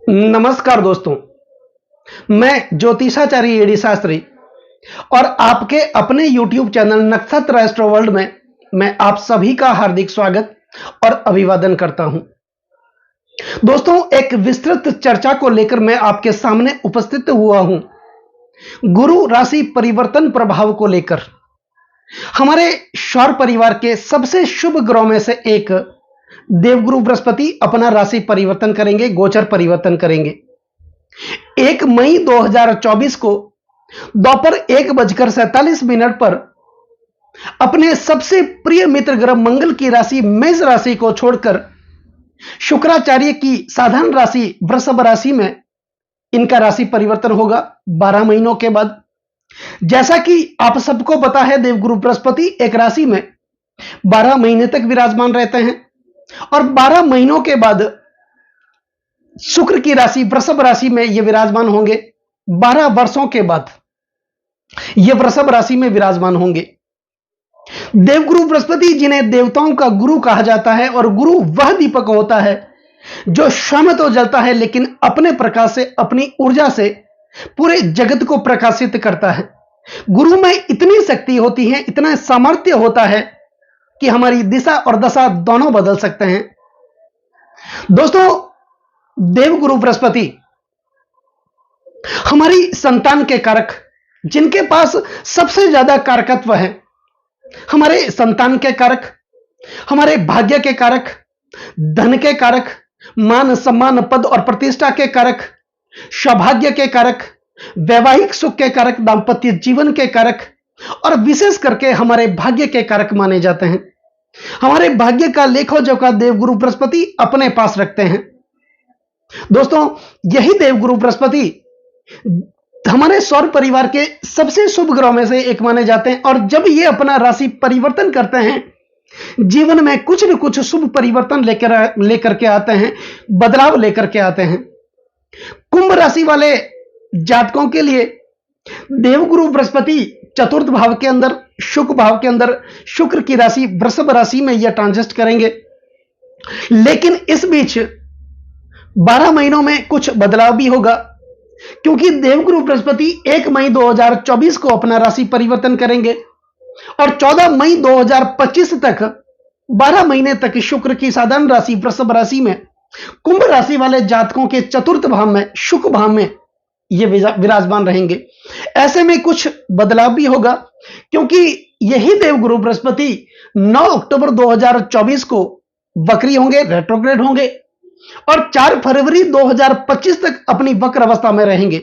नमस्कार दोस्तों। मैं ज्योतिषाचार्य एडी शास्त्री और आपके अपने YouTube चैनल नक्षत्र एस्ट्रो वर्ल्ड में मैं आप सभी का हार्दिक स्वागत और अभिवादन करता हूं। दोस्तों, एक विस्तृत चर्चा को लेकर मैं आपके सामने उपस्थित हुआ हूं। गुरु राशि परिवर्तन प्रभाव को लेकर हमारे सौर परिवार के सबसे शुभ ग्रहों में से एक देवगुरु बृहस्पति अपना राशि परिवर्तन करेंगे, गोचर परिवर्तन करेंगे। 1 मई 2024 को दोपहर 1:47 पर अपने सबसे प्रिय मित्र ग्रह मंगल की राशि मेष राशि को छोड़कर शुक्राचार्य की साधारण राशि वृषभ राशि में इनका राशि परिवर्तन होगा 12 महीनों के बाद। जैसा कि आप सबको पता है, देवगुरु बृहस्पति एक राशि में 12 महीने तक विराजमान रहते हैं और 12 महीनों के बाद शुक्र की राशि वृषभ राशि में ये विराजमान होंगे। 12 वर्षों के बाद ये वृषभ राशि में विराजमान होंगे। देवगुरु बृहस्पति, जिन्हें देवताओं का गुरु कहा जाता है, और गुरु वह दीपक होता है जो स्वयं तो जलता है लेकिन अपने प्रकाश से, अपनी ऊर्जा से पूरे जगत को प्रकाशित करता है। गुरु में इतनी शक्ति होती है, इतना सामर्थ्य होता है कि हमारी दिशा और दशा दोनों बदल सकते हैं। दोस्तों, देवगुरु बृहस्पति हमारी संतान के कारक, जिनके पास सबसे ज्यादा कारकत्व है, हमारे संतान के कारक, हमारे भाग्य के कारक, धन के कारक, मान सम्मान पद और प्रतिष्ठा के कारक, सौभाग्य के कारक, वैवाहिक सुख के कारक, दांपत्य जीवन के कारक और विशेष करके हमारे भाग्य के कारक माने जाते हैं। हमारे भाग्य का लेखो जोखा देवगुरु बृहस्पति अपने पास रखते हैं। दोस्तों, यही देवगुरु बृहस्पति हमारे सौर परिवार के सबसे शुभ ग्रहों में से एक माने जाते हैं और जब ये अपना राशि परिवर्तन करते हैं, जीवन में कुछ न कुछ शुभ परिवर्तन लेकर के आते हैं, बदलाव लेकर के आते हैं। कुंभ राशि वाले जातकों के लिए देवगुरु बृहस्पति चतुर्थ भाव के अंदर, शुक्र भाव के अंदर शुक्र की राशि वृषभ राशि में यह ट्रांजिट करेंगे, लेकिन इस बीच 12 महीनों में कुछ बदलाव भी होगा, क्योंकि देवगुरु बृहस्पति 1 मई 2024 को अपना राशि परिवर्तन करेंगे और 14 मई 2025 तक 12 महीने तक शुक्र की साधारण राशि वृषभ राशि में कुंभ राशि वाले जातकों के चतुर्थ भाव में, शुक्र भाव में ये विराजमान रहेंगे। ऐसे में कुछ बदलाव भी होगा, क्योंकि यही देवगुरु बृहस्पति 9 अक्टूबर 2024 को वक्री होंगे, रेट्रोग्रेड होंगे और 4 फरवरी 2025 तक अपनी वक्र अवस्था में रहेंगे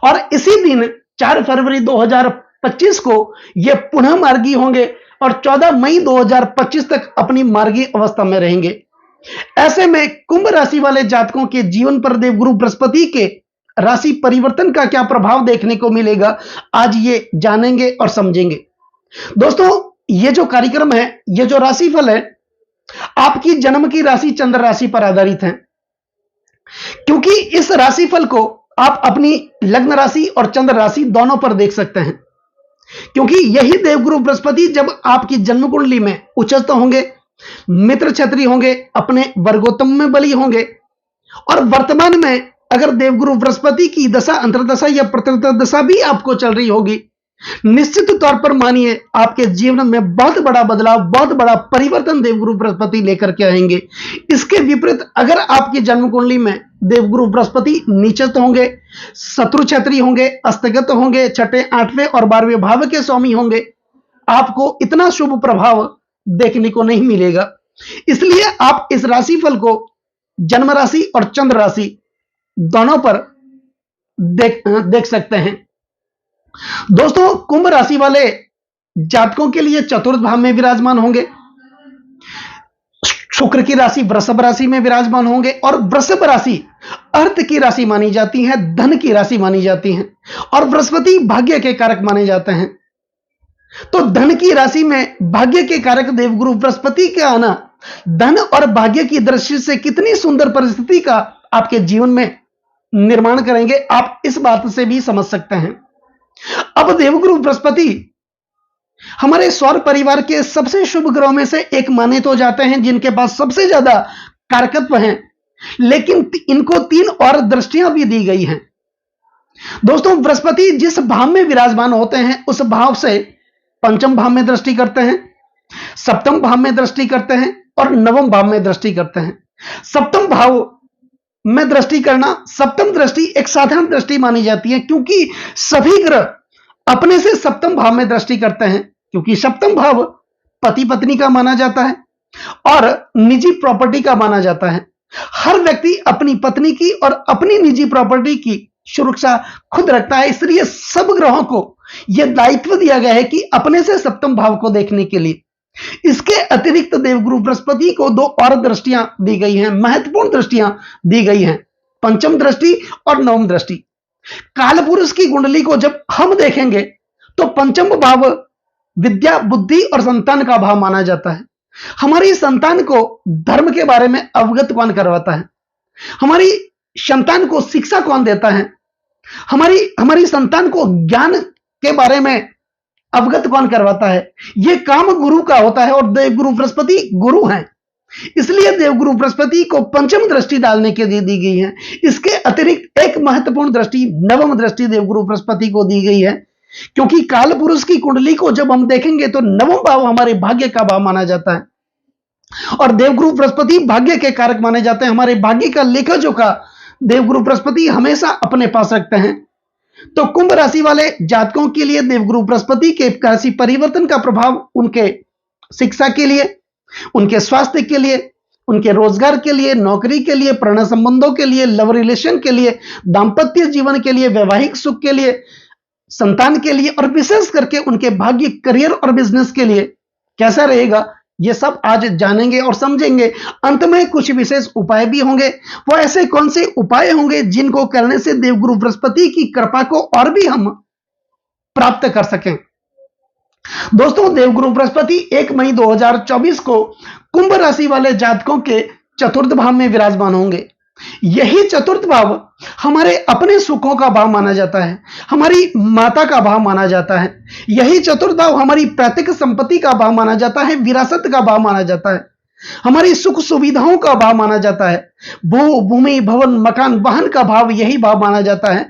और इसी दिन 4 फरवरी 2025 को ये पुनः मार्गी होंगे और 14 मई 2025 तक अपनी मार्गी अवस्था में रहेंगे। ऐसे में कुंभ राशि वाले जातकों के जीवन पर देवगुरु बृहस्पति के राशि परिवर्तन का क्या प्रभाव देखने को मिलेगा, आज ये जानेंगे और समझेंगे। दोस्तों, ये जो कार्यक्रम है, ये जो राशिफल है, आपकी जन्म की राशि चंद्र राशि पर आधारित है, क्योंकि इस राशिफल को आप अपनी लग्न राशि और चंद्र राशि दोनों पर देख सकते हैं, क्योंकि यही देवगुरु बृहस्पति जब आपकी जन्म कुंडली में उच्चस्थ होंगे, मित्र छत्री होंगे, अपने वर्गोत्तम में बली होंगे और वर्तमान में अगर देवगुरु बृहस्पति की दशा, अंतर्दशा या प्रत्यंतरदशा भी आपको चल रही होगी, निश्चित तौर पर मानिए आपके जीवन में बहुत बड़ा बदलाव, बहुत बड़ा परिवर्तन देवगुरु बृहस्पति लेकर के आएंगे। इसके विपरीत अगर आपकी जन्म कुंडली में देवगुरु बृहस्पति नीचस्थ होंगे, शत्रु छत्री होंगे, अस्तगत होंगे, छठे, 8वें और 12वें भाव के स्वामी होंगे, आपको इतना शुभ प्रभाव देखने को नहीं मिलेगा। इसलिए आप इस राशिफल को जन्म राशि और चंद्र राशि दोनों पर देख सकते हैं। दोस्तों, कुंभ राशि वाले जातकों के लिए चतुर्थ भाव में विराजमान होंगे, शुक्र की राशि वृषभ राशि में विराजमान होंगे और वृषभ राशि अर्थ की राशि मानी जाती है, धन की राशि मानी जाती है और बृहस्पति भाग्य के कारक माने जाते हैं। तो धन की राशि में भाग्य के कारक देवगुरु बृहस्पति का आना धन और भाग्य की दृष्टि से कितनी सुंदर परिस्थिति का आपके जीवन में निर्माण करेंगे, आप इस बात से भी समझ सकते हैं। अब देवगुरु बृहस्पति हमारे सौर परिवार के सबसे शुभ ग्रहों में से एक माने तो जाते हैं, जिनके पास सबसे ज्यादा कारकत्व हैं, लेकिन इनको 3 और दृष्टियां भी दी गई हैं। दोस्तों, बृहस्पति जिस भाव में विराजमान होते हैं उस भाव से पंचम भाव में दृष्टि करते हैं, सप्तम भाव में दृष्टि करते हैं और नवम भाव में दृष्टि करते हैं। सप्तम भाव में दृष्टि करना, सप्तम दृष्टि एक साधारण दृष्टि मानी जाती है, क्योंकि सभी ग्रह अपने से सप्तम भाव में दृष्टि करते हैं, क्योंकि सप्तम भाव पति पत्नी का माना जाता है और निजी प्रॉपर्टी का माना जाता है। हर व्यक्ति अपनी पत्नी की और अपनी निजी प्रॉपर्टी की सुरक्षा खुद रखता है, इसलिए सब ग्रहों को यह दायित्व दिया गया है कि अपने से सप्तम भाव को देखने के लिए। इसके अतिरिक्त देवगुरु बृहस्पति को 2 और दृष्टियां दी गई हैं, महत्वपूर्ण दृष्टियां दी गई हैं, पंचम दृष्टि और नवम दृष्टि। कालपुरुष की कुंडली को जब हम देखेंगे तो पंचम भाव विद्या, बुद्धि और संतान का भाव माना जाता है। हमारी संतान को धर्म के बारे में अवगत कौन करवाता है? हमारी संतान को शिक्षा कौन देता है? हमारी संतान को ज्ञान के बारे में अवगत कौन करवाता है? यह काम गुरु का होता है और देवगुरु बृहस्पति गुरु हैं, इसलिए देवगुरु बृहस्पति को पंचम दृष्टि डालने के लिए दी गई है। इसके अतिरिक्त एक महत्वपूर्ण दृष्टि, नवम दृष्टि देवगुरु बृहस्पति को दी गई है, क्योंकि काल पुरुष की कुंडली को जब हम देखेंगे तो नवम भाव हमारे भाग्य का भाव माना जाता है और देवगुरु बृहस्पति भाग्य के कारक माने जाते हैं। हमारे भाग्य का लेखा जोखा देवगुरु बृहस्पति हमेशा अपने पास रखते हैं। तो कुंभ राशि वाले जातकों के लिए देवगुरु बृहस्पति के राशि परिवर्तन का प्रभाव उनके शिक्षा के लिए, उनके स्वास्थ्य के लिए, उनके रोजगार के लिए, नौकरी के लिए, प्रणय संबंधों के लिए, लव रिलेशन के लिए, दाम्पत्य जीवन के लिए, वैवाहिक सुख के लिए, संतान के लिए और विशेष करके उनके भाग्य, करियर और बिजनेस के लिए कैसा रहेगा, ये सब आज जानेंगे और समझेंगे। अंत में कुछ विशेष उपाय भी होंगे। वो ऐसे कौन से उपाय होंगे जिनको करने से देवगुरु बृहस्पति की कृपा को और भी हम प्राप्त कर सकें। दोस्तों, देवगुरु बृहस्पति 1 मई 2024 को कुंभ राशि वाले जातकों के चतुर्थ भाव में विराजमान होंगे। यही चतुर्थ भाव हमारे अपने सुखों का भाव माना जाता है, हमारी माता का भाव माना जाता है। यही चतुर्थ भाव हमारी पैतृक संपत्ति का भाव माना जाता है, विरासत का भाव माना जाता है, हमारी सुख सुविधाओं का भाव माना जाता है, भू भूमि भवन मकान वाहन का भाव यही भाव माना जाता है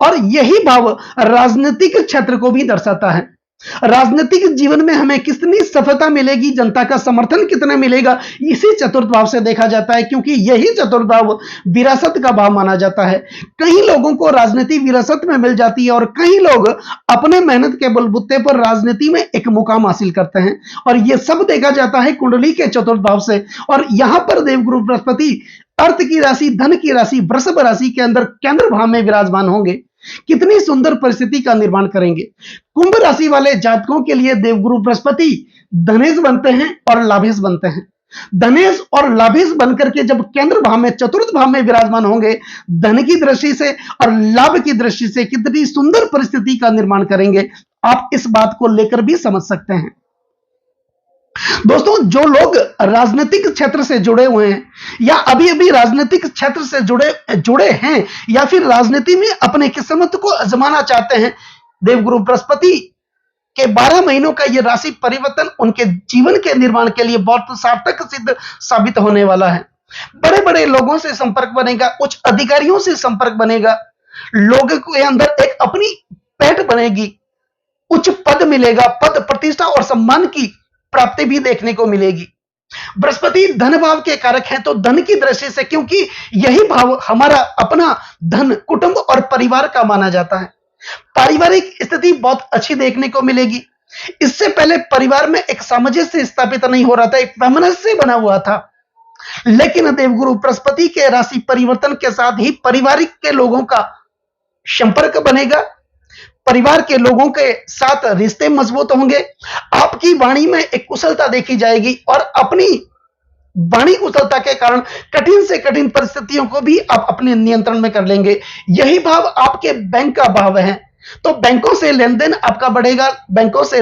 और यही भाव राजनीतिक क्षेत्र को भी दर्शाता है। राजनीतिक जीवन में हमें कितनी सफलता मिलेगी, जनता का समर्थन कितना मिलेगा, इसी चतुर्थ भाव से देखा जाता है, क्योंकि यही चतुर्थ भाव विरासत का भाव माना जाता है। कई लोगों को राजनीति विरासत में मिल जाती है और कई लोग अपने मेहनत के बलबूते पर राजनीति में एक मुकाम हासिल करते हैं और यह सब देखा जाता है कुंडली के चतुर्थ भाव से। और यहां पर देवगुरु बृहस्पति अर्थ की राशि, धन की राशि, वृषभ राशि के अंदर केंद्र भाव में विराजमान होंगे, कितनी सुंदर परिस्थिति का निर्माण करेंगे। कुंभ राशि वाले जातकों के लिए देवगुरु बृहस्पति धनेश बनते हैं और लाभेश बनते हैं। धनेश और लाभेश बनकर के जब केंद्र भाव में, चतुर्थ भाव में विराजमान होंगे, धन की दृष्टि से और लाभ की दृष्टि से कितनी सुंदर परिस्थिति का निर्माण करेंगे, आप इस बात को लेकर भी समझ सकते हैं। दोस्तों, जो लोग राजनीतिक क्षेत्र से जुड़े हुए हैं या अभी अभी राजनीतिक क्षेत्र से जुड़े हैं या फिर राजनीति में अपने किस्मत को आजमाना चाहते हैं, देवगुरु बृहस्पति के 12 महीनों का यह राशि परिवर्तन उनके जीवन के निर्माण के लिए बहुत सार्थक सिद्ध साबित होने वाला है। बड़े बड़े लोगों से संपर्क बनेगा, उच्च अधिकारियों से संपर्क बनेगा, लोगों के अंदर एक अपनी पैठ बनेगी, उच्च पद मिलेगा, पद प्रतिष्ठा और सम्मान की प्राप्ति भी देखने को मिलेगी। बृहस्पति धन भाव के कारक हैं, तो धन की दृष्टि से, क्योंकि यही भाव हमारा अपना धन, कुटुंब और परिवार का माना जाता है, पारिवारिक स्थिति बहुत अच्छी देखने को मिलेगी। इससे पहले परिवार में एक सामंजस्य स्थापित नहीं हो रहा था, एक वैमनस्य बना हुआ था, लेकिन देवगुरु बृहस्पति के राशि परिवर्तन के साथ ही पारिवारिक के लोगों का संपर्क बनेगा, परिवार के लोगों के साथ रिश्ते मजबूत होंगे, आपकी वाणी में एक कुशलता देखी जाएगी और अपनी वाणी कुशलता के कारण कठिन से कठिन परिस्थितियों को भी आप अपने नियंत्रण में कर लेंगे। यही भाव आपके बैंक का भाव है, तो बैंकों से लेन देन आपका बढ़ेगा, बैंकों से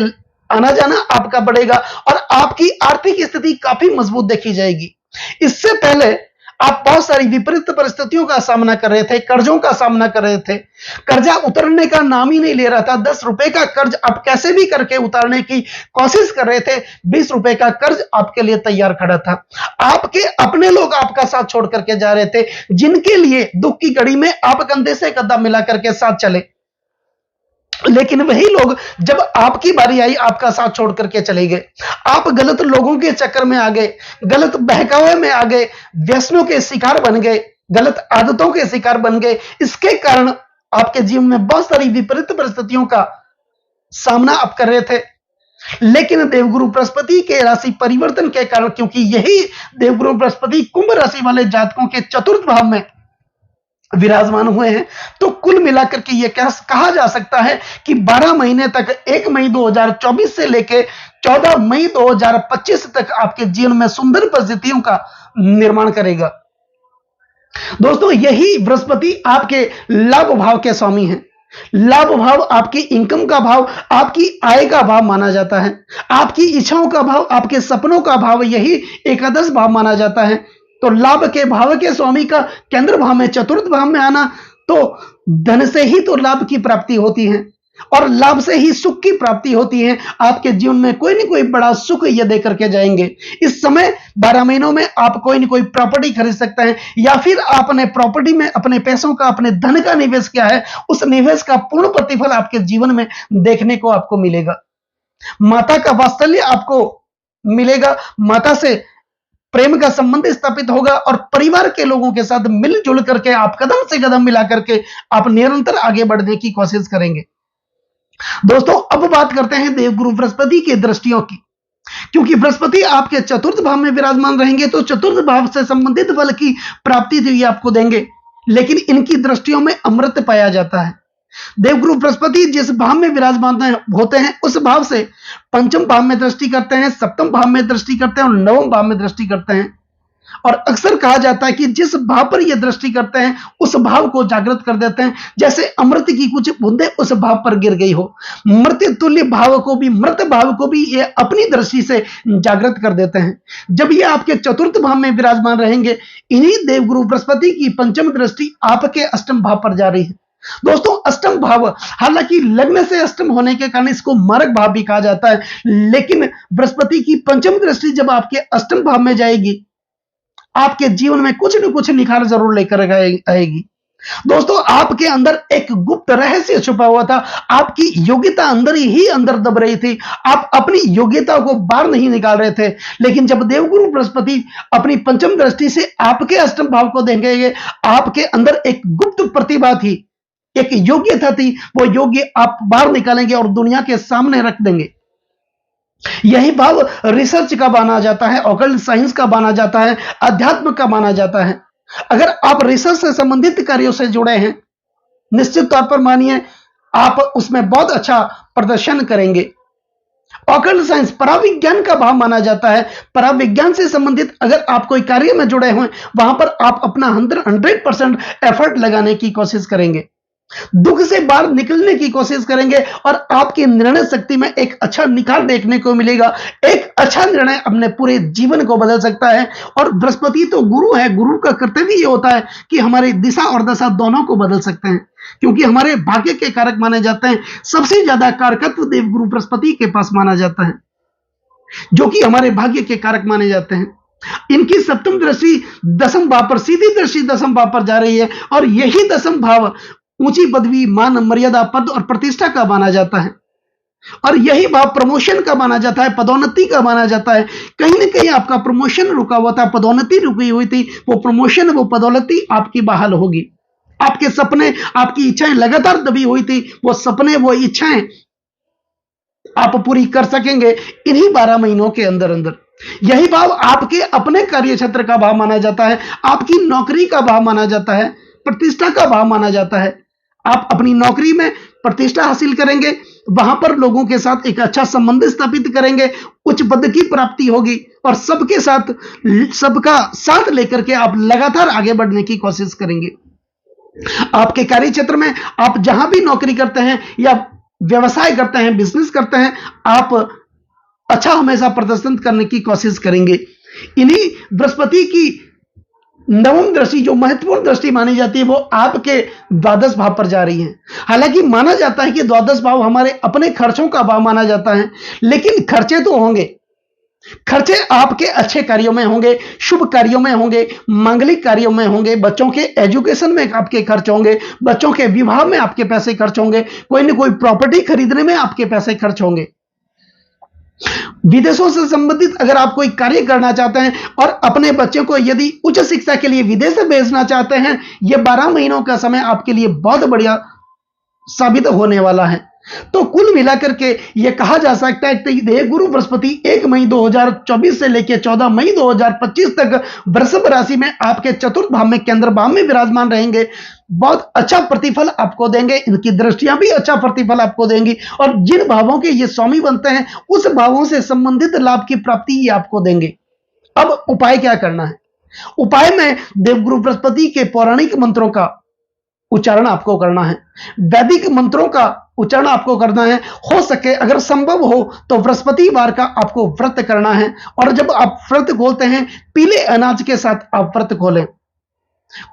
आना जाना आपका बढ़ेगा और आपकी आर्थिक स्थिति काफी मजबूत देखी जाएगी। इससे पहले आप बहुत सारी विपरीत परिस्थितियों का सामना कर रहे थे, कर्जों का सामना कर रहे थे, कर्जा उतरने का नाम ही नहीं ले रहा था। 10 रुपए का कर्ज आप कैसे भी करके उतारने की कोशिश कर रहे थे, 20 रुपए का कर्ज आपके लिए तैयार खड़ा था। आपके अपने लोग आपका साथ छोड़ करके जा रहे थे, जिनके लिए दुख की घड़ी में आप कंधे से कंधा मिला करके साथ चले, लेकिन वही लोग जब आपकी बारी आई आपका साथ छोड़ करके चले गए। आप गलत लोगों के चक्कर में आ गए, गलत बहकावे में आ गए, व्यसनों के शिकार बन गए, गलत आदतों के शिकार बन गए। इसके कारण आपके जीवन में बहुत सारी विपरीत परिस्थितियों का सामना आप कर रहे थे। लेकिन देवगुरु बृहस्पति के राशि परिवर्तन के कारण, क्योंकि यही देवगुरु बृहस्पति कुंभ राशि वाले जातकों के चतुर्थ भाव में विराजमान हुए हैं, तो कुल मिलाकर के ये कहा जा सकता है कि 12 महीने तक 1 मई 2024 से लेकर 14 मई 2025 तक आपके जीवन में सुंदर परिस्थितियों का निर्माण करेगा। दोस्तों, यही बृहस्पति आपके लाभ भाव के स्वामी हैं। लाभ भाव आपकी इनकम का भाव, आपकी आय का भाव माना जाता है, आपकी इच्छाओं का भाव, आपके सपनों का भाव, यही एकादश भाव माना जाता है। तो लाभ के भाव के स्वामी का केंद्र भाव में, चतुर्थ भाव में आना, तो धन से ही तो लाभ की प्राप्ति होती है और लाभ से ही सुख की प्राप्ति होती है। आपके जीवन में कोई ना कोई बड़ा सुख ये दे करके जाएंगे। इस समय 12 महीनों में आप कोई ना कोई प्रॉपर्टी खरीद सकते हैं, या फिर आपने प्रॉपर्टी में अपने पैसों का, अपने धन का निवेश किया है, उस निवेश का पूर्ण प्रतिफल आपके जीवन में देखने को आपको मिलेगा। माता का वात्सल्य आपको मिलेगा, माता से प्रेम का संबंध स्थापित होगा और परिवार के लोगों के साथ मिलजुल करके आप कदम से कदम मिला करके आप निरंतर आगे बढ़ने की कोशिश करेंगे। दोस्तों, अब बात करते हैं देवगुरु बृहस्पति की दृष्टियों की, क्योंकि बृहस्पति आपके चतुर्थ भाव में विराजमान रहेंगे तो चतुर्थ भाव से संबंधित फल की प्राप्ति तो ये आपको देंगे, लेकिन इनकी दृष्टियों में अमृत पाया जाता है। देवगुरु बृहस्पति जिस भाव में विराजमान होते हैं उस भाव से पंचम भाव में दृष्टि करते हैं, सप्तम भाव में दृष्टि करते हैं और नवम भाव में दृष्टि करते हैं। और अक्सर कहा जाता है कि जिस भाव पर ये दृष्टि करते हैं उस भाव को जागृत कर देते हैं, जैसे अमृत की कुछ बूंदें उस भाव पर गिर गई हो। मृत तुल्य भाव को भी, मृत भाव को भी ये अपनी दृष्टि से जागृत कर देते हैं। जब ये आपके चतुर्थ भाव में विराजमान रहेंगे, इन्हीं देवगुरु बृहस्पति की पंचम दृष्टि आपके अष्टम भाव पर जा रही है। दोस्तों, अष्टम भाव, हालांकि लग्न से अष्टम होने के कारण इसको मारक भाव भी कहा जाता है, लेकिन बृहस्पति की पंचम दृष्टि जब आपके अष्टम भाव में जाएगी, आपके जीवन में कुछ न कुछ निखार जरूर लेकर आएगी। दोस्तों, आपके अंदर एक गुप्त रहस्य छुपा हुआ था, आपकी योग्यता अंदर ही अंदर दब रही थी, आप अपनी योग्यता को बाहर नहीं निकाल रहे थे। लेकिन जब देवगुरु बृहस्पति अपनी पंचम दृष्टि से आपके अष्टम भाव को देंगे, आपके अंदर एक गुप्त प्रतिभा थी, एक योग्यता थी, वो योग्य आप बाहर निकालेंगे और दुनिया के सामने रख देंगे। यही भाव रिसर्च का माना जाता है, ऑकल्ट साइंस का माना जाता है, अध्यात्म का माना जाता है। अगर आप रिसर्च से संबंधित कार्यों से जुड़े हैं, निश्चित तौर पर मानिए आप उसमें बहुत अच्छा प्रदर्शन करेंगे। ऑकल्ट साइंस पराविज्ञान का भाव माना जाता है। पराविज्ञान से संबंधित अगर आप कोई कार्य में जुड़े हुए, वहां पर आप अपना 100% एफर्ट लगाने की कोशिश करेंगे, दुख से बाहर निकलने की कोशिश करेंगे और आपकी निर्णय शक्ति में एक अच्छा निखार देखने को मिलेगा। एक अच्छा निर्णय अपने पूरे जीवन को बदल सकता है। और बृहस्पति तो गुरु है, गुरु का कर्तव्य ये होता है कि हमारी दिशा और दशा दोनों को बदल सकते हैं, क्योंकि हमारे भाग्य के कारक माने जाते हैं। सबसे ज्यादा कारकत्व देवगुरु बृहस्पति के पास माना जाता है, जो कि हमारे भाग्य के कारक माने जाते हैं। इनकी सप्तम दृष्टि दसम भाव पर, सीधी दृष्टि दसम भाव पर जा रही है और यही दसम भाव ऊंची पदवी, मान, मर्यादा, पद और प्रतिष्ठा का माना जाता है। और यही भाव प्रमोशन का माना जाता है, पदोन्नति का माना जाता है। कहीं ना कहीं आपका प्रमोशन रुका हुआ था, पदोन्नति रुकी हुई थी, वो प्रमोशन, वो पदोन्नति आपकी बहाल होगी। आपके सपने, आपकी इच्छाएं लगातार दबी हुई थी, वो सपने, वो इच्छाएं आप पूरी कर सकेंगे इन्हीं 12 महीनों के अंदर अंदर। यही भाव आपके अपने कार्य क्षेत्र का भाव माना जाता है, आपकी नौकरी का भाव माना जाता है, प्रतिष्ठा का भाव माना जाता है। आप अपनी नौकरी में प्रतिष्ठा हासिल करेंगे, वहां पर लोगों के साथ एक अच्छा संबंध स्थापित करेंगे, उच्च पद की प्राप्ति होगी और सबके साथ, सबका साथ लेकर के आप लगातार आगे बढ़ने की कोशिश करेंगे। आपके कार्य क्षेत्र में आप जहां भी नौकरी करते हैं या व्यवसाय करते हैं, बिजनेस करते हैं, आप अच्छा हमेशा प्रदर्शन करने की कोशिश करेंगे। इन्हीं बृहस्पति की नवम दृष्टि जो महत्वपूर्ण दृष्टि मानी जाती है वो आपके द्वादश भाव पर जा रही है। हालांकि माना जाता है कि द्वादश भाव हमारे अपने खर्चों का भाव माना जाता है, लेकिन खर्चे तो होंगे। खर्चे आपके अच्छे कार्यों में होंगे, शुभ कार्यों में होंगे, मांगलिक कार्यों में होंगे, बच्चों के एजुकेशन में आपके खर्च होंगे, बच्चों के विवाह में आपके पैसे खर्च होंगे, कोई ना कोई प्रॉपर्टी खरीदने में आपके पैसे खर्च होंगे। विदेशों से संबंधित अगर आप कोई कार्य करना चाहते हैं और अपने बच्चों को यदि उच्च शिक्षा के लिए विदेश भेजना चाहते हैं, यह 12 महीनों का समय आपके लिए बहुत बढ़िया साबित होने वाला है। तो कुल मिलाकर के यह कहा जा सकता है कि देवगुरु बृहस्पति 1 मई 2024 से लेकर 14 मई 2025 तक वृषभ राशि में आपके चतुर्थ भाव में केंद्र भाव में विराजमान रहेंगे। बहुत अच्छा प्रतिफल आपको देंगे, इनकी दृष्टियां भी अच्छा प्रतिफल आपको देंगी और जिन भावों के ये स्वामी बनते हैं उस भावों से संबंधित लाभ की प्राप्ति ये आपको देंगे। अब उपाय क्या करना है? उपाय में देवगुरु बृहस्पति के पौराणिक मंत्रों का उच्चारण आपको करना है, वैदिक मंत्रों का उच्चारण आपको करना है। हो सके अगर संभव हो तो बृहस्पतिवार का आपको व्रत करना है और जब आप व्रत खोलते हैं पीले अनाज के साथ आप व्रत खोलें।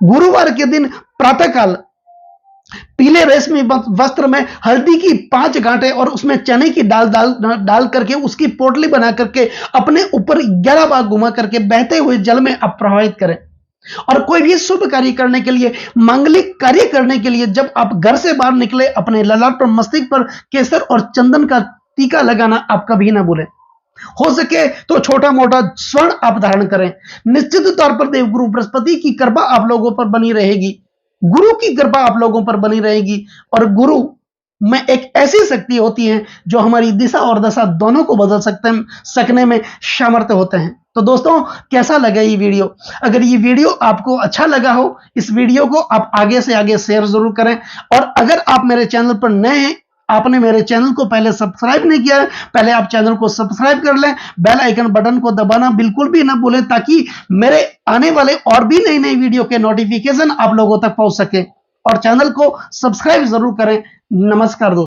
गुरुवार के दिन प्रातःकाल पीले रेशमी वस्त्र में हल्दी की 5 गांठें और उसमें चने की डाल करके उसकी पोटली बना करके अपने ऊपर 11 बार घुमा करके बहते हुए जल में आप प्रवाहित करें। और कोई भी शुभ कार्य करने के लिए, मांगलिक कार्य करने के लिए जब आप घर से बाहर निकले, अपने ललाट पर, मस्तिष्क पर केसर और चंदन का टीका लगाना आप कभी ना भूलें। हो सके तो छोटा मोटा स्वर्ण आप धारण करें। निश्चित तौर पर देवगुरु बृहस्पति की कृपा आप लोगों पर बनी रहेगी, गुरु की कृपा आप लोगों पर बनी रहेगी और गुरु में एक ऐसी शक्ति होती है जो हमारी दिशा और दशा दोनों को बदल सकने में सामर्थ्य होते हैं। तो दोस्तों, कैसा लगा ये वीडियो? अगर ये वीडियो आपको अच्छा लगा हो, इस वीडियो को आप आगे से आगे शेयर जरूर करें और अगर आप मेरे चैनल पर नए हैं, आपने मेरे चैनल को पहले सब्सक्राइब नहीं किया है, पहले आप चैनल को सब्सक्राइब कर लें, बेल आइकन बटन को दबाना बिल्कुल भी ना भूलें ताकि मेरे आने वाले और भी नई नई वीडियो के नोटिफिकेशन आप लोगों तक पहुंच सके और चैनल को सब्सक्राइब जरूर करें। नमस्कार दोस्तों।